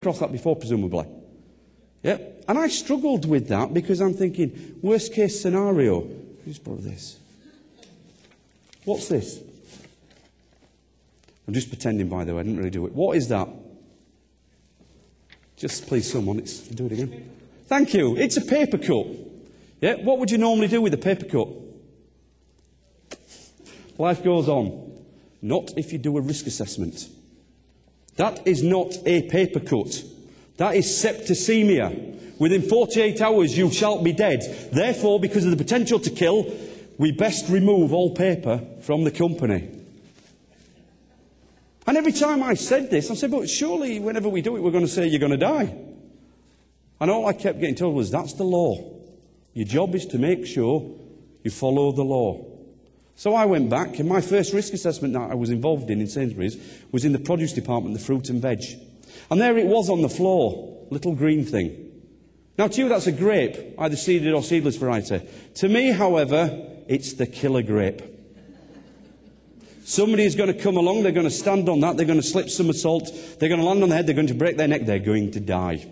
across that before, presumably. Yeah? And I struggled with that because I'm thinking, worst case scenario. Just borrow this. What's this? I'm just pretending, by the way, I didn't really do it. What is that? Just please someone, do it again. Thank you. It's a paper cut. Yeah? What would you normally do with a paper cut? Life goes on. Not if you do a risk assessment. That is not a paper cut. That is septicemia. Within 48 hours you shall be dead. Therefore, because of the potential to kill, we best remove all paper from the company. And every time I said this, I said, but surely whenever we do it, we're going to say you're going to die. And all I kept getting told was, that's the law. Your job is to make sure you follow the law. So I went back, and my first risk assessment that I was involved in Sainsbury's was in the produce department, the fruit and veg. And there it was on the floor, little green thing. Now to you that's a grape, either seeded or seedless variety. To me, however, it's the killer grape. Somebody is going to come along, they're going to stand on that, they're going to slip somersault, they're going to land on their head, they're going to break their neck, they're going to die.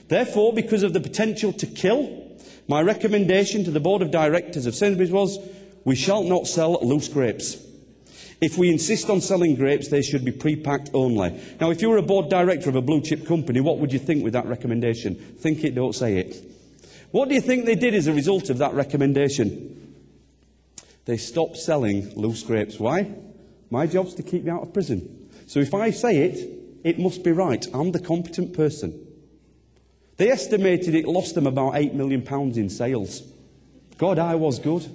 Therefore, because of the potential to kill, my recommendation to the board of directors of Sainsbury's was, we shall not sell loose grapes. If we insist on selling grapes, they should be pre-packed only. Now, if you were a board director of a blue-chip company, what would you think with that recommendation? Think it, don't say it. What do you think they did as a result of that recommendation? They stopped selling loose grapes. Why? My job's to keep me out of prison. So if I say it, it must be right. I'm the competent person. They estimated it lost them about £8 million in sales. God, I was good.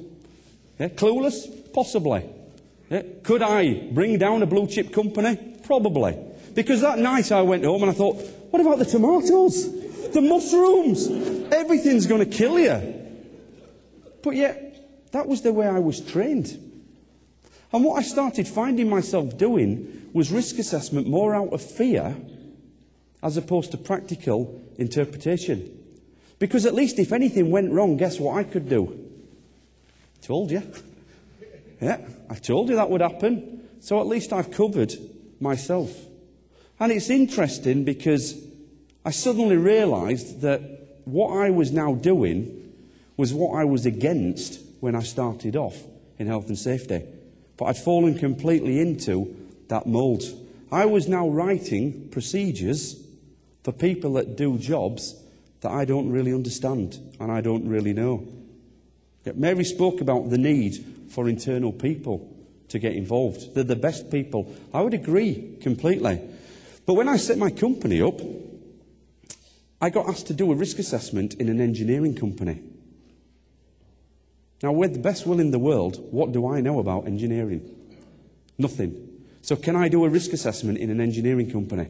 Yeah, Clueless? Possibly. Yeah. Could I bring down a blue-chip company? Probably. Because that night I went home and I thought, what about the tomatoes? The mushrooms? Everything's going to kill you. But yet, that was the way I was trained. And what I started finding myself doing was risk assessment more out of fear as opposed to practical interpretation. Because at least if anything went wrong, guess what I could do? Told you. Yeah, I told you that would happen. So at least I've covered myself. And it's interesting because I suddenly realised that what I was now doing was what I was against when I started off in health and safety. But I'd fallen completely into that mould. I was now writing procedures for people that do jobs that I don't really understand and I don't really know. Yet Mary spoke about the need for internal people to get involved. They're the best people. I would agree completely. But when I set my company up, I got asked to do a risk assessment in an engineering company. Now, with the best will in the world, what do I know about engineering? Nothing. So can I do a risk assessment in an engineering company?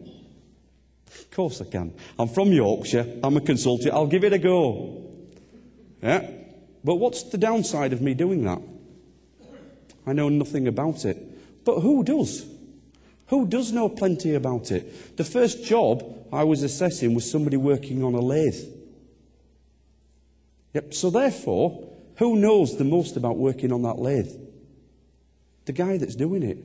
Of course I can. I'm from Yorkshire. I'm a consultant. I'll give it a go. Yeah? But what's the downside of me doing that? I know nothing about it. But who does? Who does know plenty about it? The first job I was assessing was somebody working on a lathe. Yep. So therefore, who knows the most about working on that lathe? The guy that's doing it.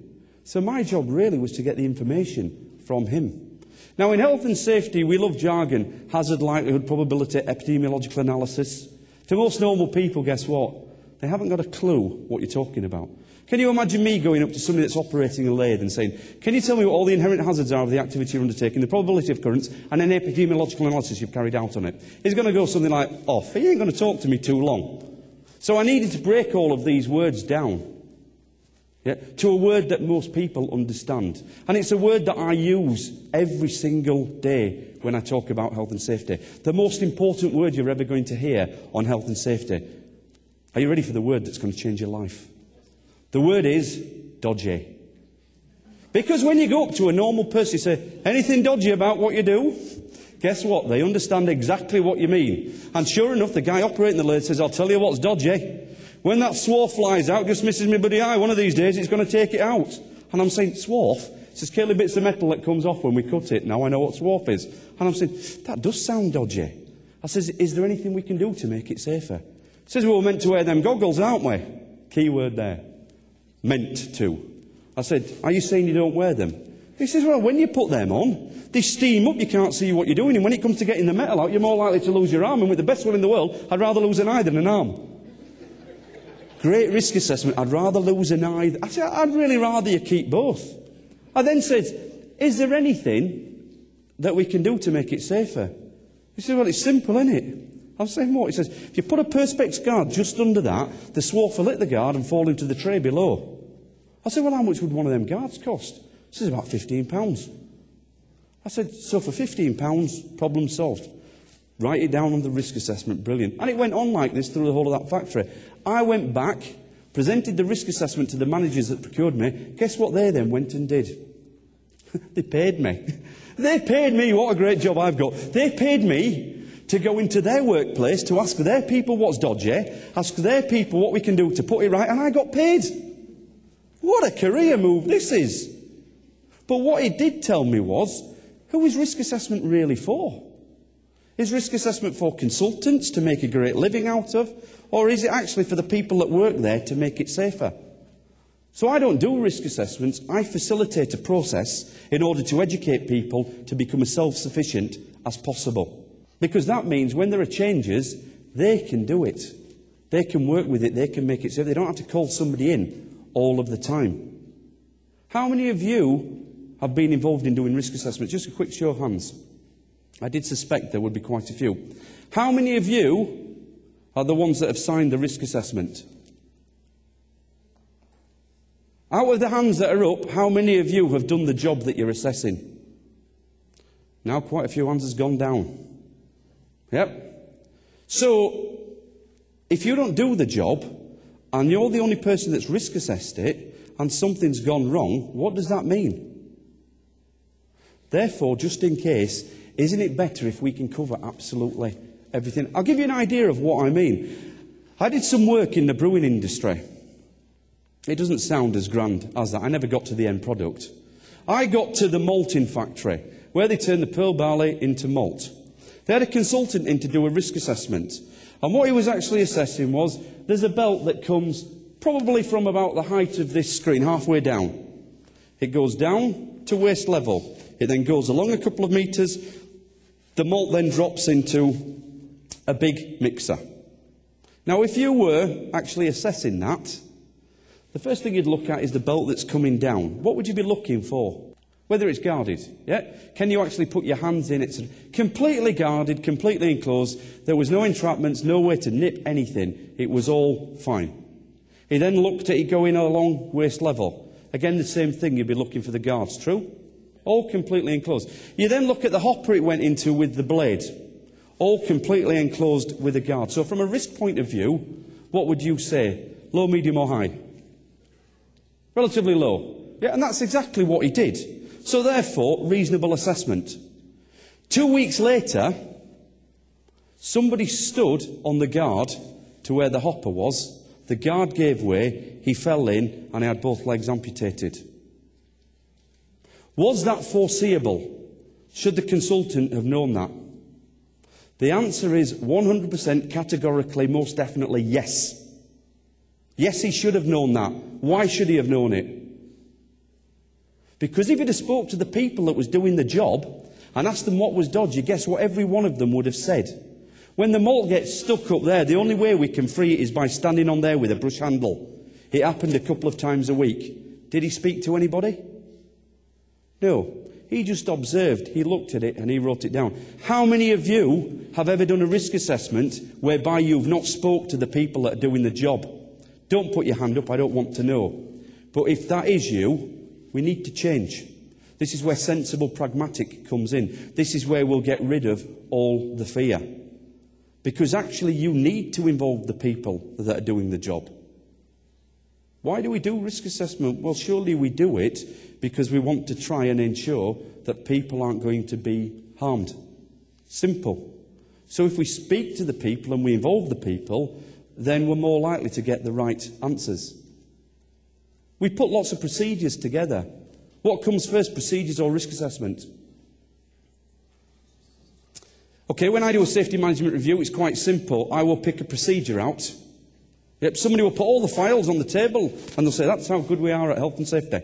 So my job really was to get the information from him. Now, in health and safety, we love jargon, hazard, likelihood, probability, epidemiological analysis. To most normal people, guess what? They haven't got a clue what you're talking about. Can you imagine me going up to somebody that's operating a lathe and saying, can you tell me what all the inherent hazards are of the activity you're undertaking, the probability of occurrence, and an epidemiological analysis you've carried out on it? He's going to go something like, off. He ain't going to talk to me too long. So I needed to break all of these words down, yeah, to a word that most people understand. And it's a word that I use every single day when I talk about health and safety. The most important word you're ever going to hear on health and safety. Are you ready for the word that's going to change your life? The word is dodgy. Because when you go up to a normal person, you say, anything dodgy about what you do? Guess what? They understand exactly what you mean. And sure enough, the guy operating the lathe says, I'll tell you what's dodgy. When that swarf flies out, just misses me bloody eye. One of these days, it's going to take it out. And I'm saying, swarf? It's just curly bits of metal that comes off when we cut it. Now I know what swarf is. And I'm saying, that does sound dodgy. I says, is there anything we can do to make it safer? He says, well, we're meant to wear them goggles, aren't we? Key word there. Meant to. I said, are you saying you don't wear them? He says, well, when you put them on, they steam up, you can't see what you're doing, and when it comes to getting the metal out, you're more likely to lose your arm, and with the best will in the world, I'd rather lose an eye than an arm. Great risk assessment, I'd rather lose an eye. I said, I'd really rather you keep both. I then said, is there anything that we can do to make it safer? He said, well, it's simple, isn't it? I'm saying what? He says, if you put a Perspex guard just under that, the swarf will hit the guard and fall into the tray below. I said, well, how much would one of them guards cost? He says, about £15. I said, so for £15, problem solved. Write it down on the risk assessment, brilliant. And it went on like this through the whole of that factory. I went back, presented the risk assessment to the managers that procured me. Guess what they then went and did? They paid me. They paid me, what a great job I've got. They paid me to go into their workplace to ask their people what's dodgy, ask their people what we can do to put it right, and I got paid. What a career move this is. But what it did tell me was, who is risk assessment really for? Is risk assessment for consultants to make a great living out of, or is it actually for the people that work there to make it safer? So I don't do risk assessments, I facilitate a process in order to educate people to become as self-sufficient as possible. Because that means when there are changes, they can do it. They can work with it, they can make it safe. They don't have to call somebody in all of the time. How many of you have been involved in doing risk assessments? Just a quick show of hands. I did suspect there would be quite a few. How many of you are the ones that have signed the risk assessment? Out of the hands that are up, how many of you have done the job that you're assessing? Now quite a few hands has gone down. Yep. So, if you don't do the job, and you're the only person that's risk assessed it, and something's gone wrong, what does that mean? Therefore, just in case, isn't it better if we can cover absolutely everything? I'll give you an idea of what I mean. I did some work in the brewing industry. It doesn't sound as grand as that. I never got to the end product. I got to the malting factory, where they turn the pearl barley into malt. They had a consultant in to do a risk assessment. And what he was actually assessing was, there's a belt that comes probably from about the height of this screen, halfway down. It goes down to waist level. It then goes along a couple of metres. The malt then drops into a big mixer. Now, if you were actually assessing that, the first thing you'd look at is the belt that's coming down. What would you be looking for? Whether it's guarded, yeah? Can you actually put your hands in it? Completely guarded, completely enclosed. There was no entrapments, no way to nip anything. It was all fine. He then looked at it going along waist level. Again, the same thing, you'd be looking for the guards, true? All completely enclosed. You then look at the hopper it went into with the blade. All completely enclosed with a guard. So from a risk point of view, what would you say? Low, medium or high? Relatively low. Yeah, and that's exactly what he did. So therefore, reasonable assessment. 2 weeks later, somebody stood on the guard to where the hopper was. The guard gave way, he fell in, and he had both legs amputated. Was that foreseeable? Should the consultant have known that? The answer is 100% categorically, most definitely yes. Yes, he should have known that. Why should he have known it? Because if he'd have spoke to the people that was doing the job and asked them what was dodgy, guess what every one of them would have said? When the malt gets stuck up there, the only way we can free it is by standing on there with a brush handle. It happened a couple of times a week. Did he speak to anybody? No. He just observed, he looked at it and he wrote it down. How many of you have ever done a risk assessment whereby you've not spoke to the people that are doing the job? Don't put your hand up, I don't want to know. But if that is you, we need to change. This is where sensible pragmatic comes in. This is where we'll get rid of all the fear. Because actually you need to involve the people that are doing the job. Why do we do risk assessment? Well, surely we do it because we want to try and ensure that people aren't going to be harmed. Simple. So if we speak to the people and we involve the people, then we're more likely to get the right answers. We put lots of procedures together. What comes first, procedures or risk assessment? Okay, when I do a safety management review, it's quite simple. I will pick a procedure out. Yep, somebody will put all the files on the table and they'll say, that's how good we are at health and safety.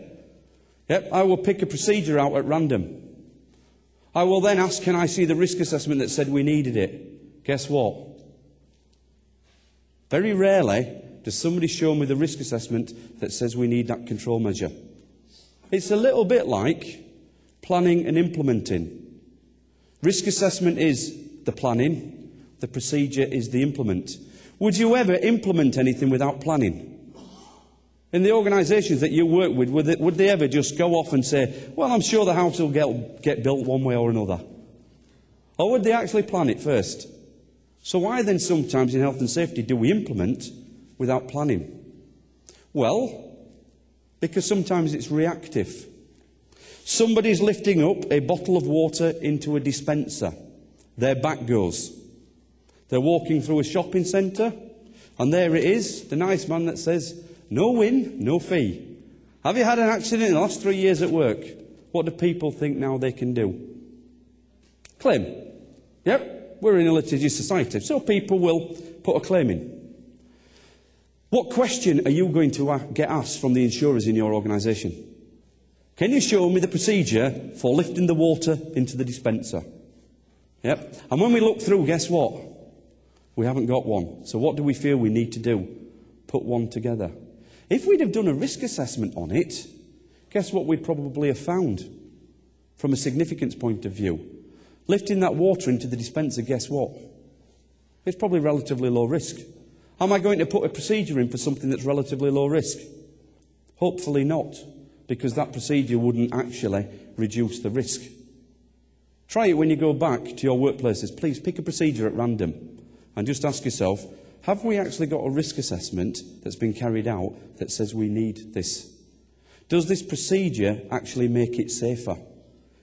Yep, I will pick a procedure out at random. I will then ask, can I see the risk assessment that said we needed it? Guess what? Very rarely does somebody show me the risk assessment that says we need that control measure. It's a little bit like planning and implementing. Risk assessment is the planning, the procedure is the implement. Would you ever implement anything without planning? In the organisations that you work with, would they ever just go off and say, well, I'm sure the house will get built one way or another? Or would they actually plan it first? So why then sometimes in health and safety do we implement without planning? Well, because sometimes it's reactive. Somebody's lifting up a bottle of water into a dispenser. Their back goes. They're walking through a shopping centre, and there it is, the nice man that says, no win, no fee. Have you had an accident in the last 3 years at work? What do people think now they can do? Claim. Yep, we're in a litigious society, so people will put a claim in. What question are you going to get asked from the insurers in your organisation? Can you show me the procedure for lifting the water into the dispenser? Yep. And when we look through, guess what? We haven't got one. So what do we feel we need to do? Put one together. If we'd have done a risk assessment on it, guess what we'd probably have found from a significance point of view? Lifting that water into the dispenser, guess what? It's probably relatively low risk. Am I going to put a procedure in for something that's relatively low risk? Hopefully not, because that procedure wouldn't actually reduce the risk. Try it when you go back to your workplaces. Please pick a procedure at random and just ask yourself, have we actually got a risk assessment that's been carried out that says we need this? Does this procedure actually make it safer?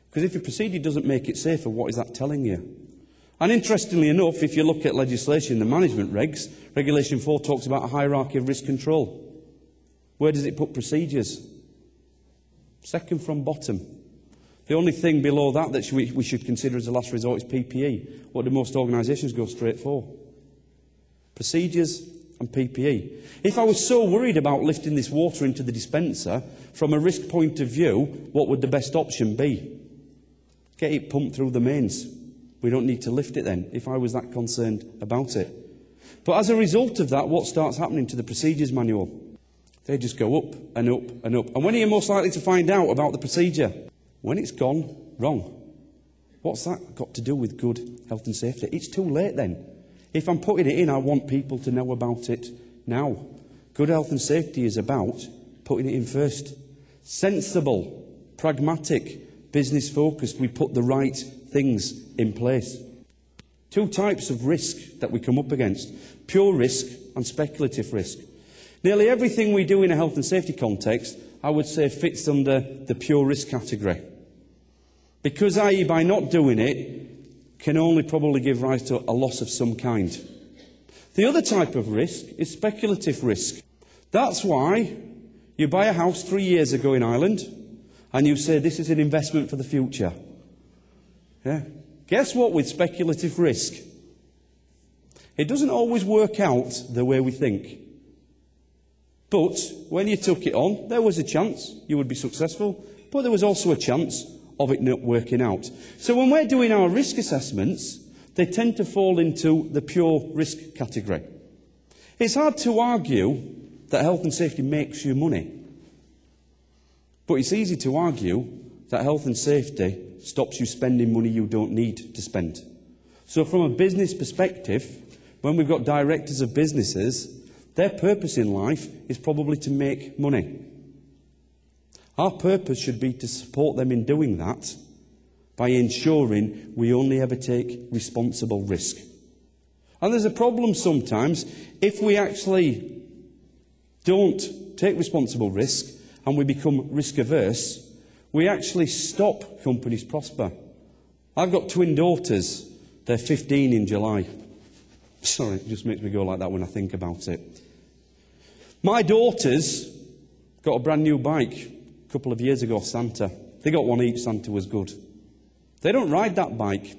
Because if your procedure doesn't make it safer, what is that telling you? And interestingly enough, if you look at legislation, the management regs, Regulation 4 talks about a hierarchy of risk control. Where does it put procedures? Second from bottom. The only thing below that we should consider as a last resort is PPE. What do most organisations go straight for? Procedures and PPE. If I was so worried about lifting this water into the dispenser, from a risk point of view, what would the best option be? Get it pumped through the mains. We don't need to lift it then, if I was that concerned about it. But as a result of that, what starts happening to the procedures manual? They just go up and up and up. And when are you most likely to find out about the procedure? When it's gone wrong. What's that got to do with good health and safety? It's too late then. If I'm putting it in, I want people to know about it now. Good health and safety is about putting it in first. Sensible, pragmatic, business-focused. We put the right things in place. Two types of risk that we come up against. Pure risk and speculative risk. Nearly everything we do in a health and safety context, I would say, fits under the pure risk category. Because, i.e., by not doing it, can only probably give rise to a loss of some kind. The other type of risk is speculative risk. That's why you buy a house 3 years ago in Ireland and you say this is an investment for the future. Yeah. Guess what with speculative risk? It doesn't always work out the way we think. But when you took it on, there was a chance you would be successful, but there was also a chance of it not working out. So when we're doing our risk assessments, they tend to fall into the pure risk category. It's hard to argue that health and safety makes you money. But it's easy to argue that health and safety stops you spending money you don't need to spend. So from a business perspective, when we've got directors of businesses, their purpose in life is probably to make money. Our purpose should be to support them in doing that by ensuring we only ever take responsible risk. And there's a problem sometimes if we actually don't take responsible risk and we become risk-averse, we actually stop companies prosper. I've got twin daughters. They're 15 in July. Sorry, it just makes me go like that when I think about it. My daughters got a brand new bike a couple of years ago, Santa. They got one each, Santa was good. They don't ride that bike.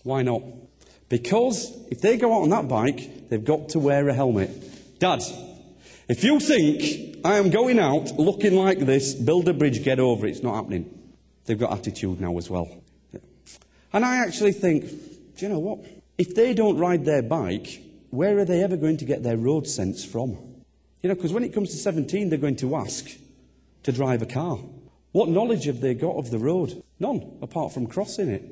Why not? Because if they go out on that bike, they've got to wear a helmet. Dad, If you think I am going out looking like this, build a bridge, get over it, it's not happening. They've got attitude now as well. And I actually think, do you know what? If they don't ride their bike, where are they ever going to get their road sense from? You know, because when it comes to 17, they're going to ask to drive a car. What knowledge have they got of the road? None, apart from crossing it.